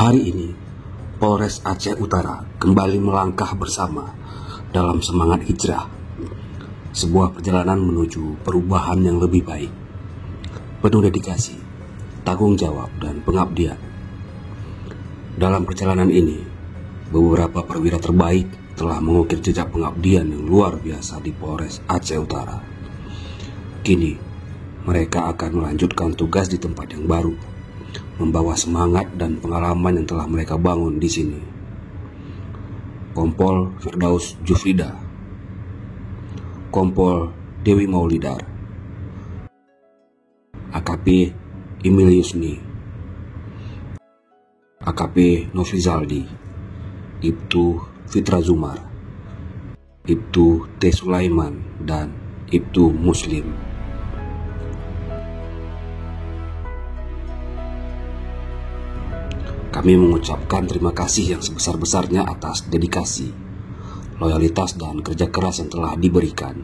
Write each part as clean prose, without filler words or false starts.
Hari ini, Polres Aceh Utara kembali melangkah bersama dalam semangat hijrah, sebuah perjalanan menuju perubahan yang lebih baik, penuh dedikasi, tanggung jawab, dan pengabdian. Dalam perjalanan ini, beberapa perwira terbaik telah mengukir jejak pengabdian yang luar biasa di Polres Aceh Utara. Kini, mereka akan melanjutkan tugas di tempat yang baru, membawa semangat dan pengalaman yang telah mereka bangun di sini. Kompol Firdaus Jufrida, Kompol Dewi Maulidar, AKP Emil Yusni, AKP Nofrizaldi, Ibtu Fitra Zumar, Ibtu T. Sulaiman, dan Ibtu Muslim. Kami mengucapkan terima kasih yang sebesar-besarnya atas dedikasi, loyalitas, dan kerja keras yang telah diberikan.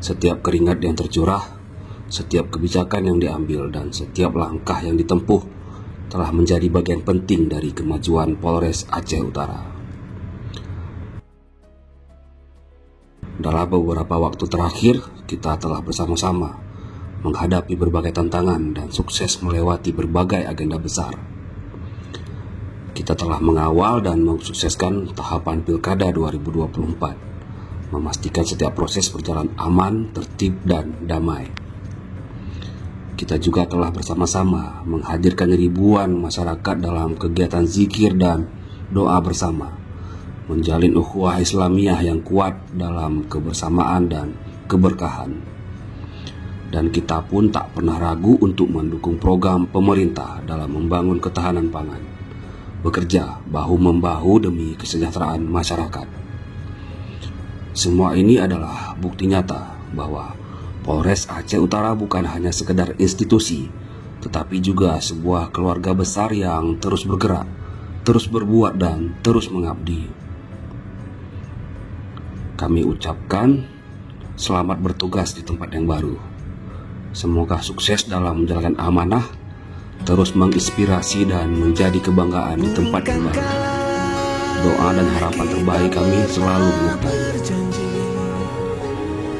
Setiap keringat yang tercurah, setiap kebijakan yang diambil, dan setiap langkah yang ditempuh telah menjadi bagian penting dari kemajuan Polres Aceh Utara. Dalam beberapa waktu terakhir, kita telah bersama-sama menghadapi berbagai tantangan dan sukses melewati berbagai agenda besar. Kita telah mengawal dan mensukseskan tahapan Pilkada 2024, memastikan setiap proses berjalan aman, tertib, dan damai. Kita juga telah bersama-sama menghadirkan ribuan masyarakat dalam kegiatan zikir dan doa bersama, menjalin ukhuwah Islamiyah yang kuat dalam kebersamaan dan keberkahan. Dan kita pun tak pernah ragu untuk mendukung program pemerintah dalam membangun ketahanan pangan, bekerja bahu-membahu demi kesejahteraan masyarakat. Semua ini adalah bukti nyata bahwa Polres Aceh Utara bukan hanya sekedar institusi, tetapi juga sebuah keluarga besar yang terus bergerak, terus berbuat, dan terus mengabdi. Kami ucapkan selamat bertugas di tempat yang baru. Semoga sukses dalam menjalankan amanah, terus menginspirasi dan menjadi kebanggaan di tempat yang baru. Doa dan harapan terbaik kami selalu menyertai.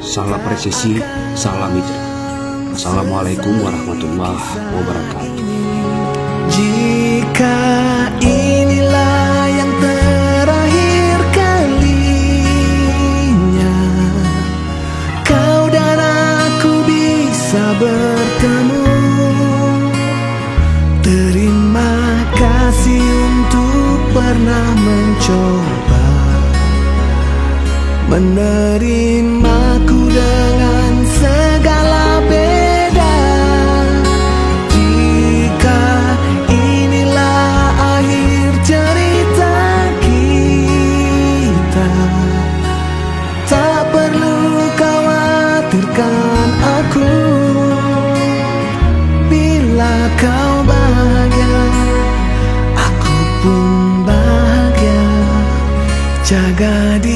Salam presisi, salam hijrah. Assalamualaikum warahmatullahi wabarakatuh. Jika inilah yang terakhir kalinya kau dan aku bisa bertemu, terima kasih untuk pernah mencoba menerimaku dengan segala beda. Jika inilah akhir cerita kita, tak perlu khawatirkan aku. Bila kau bahagia, aku pun bahagia. Jaga diri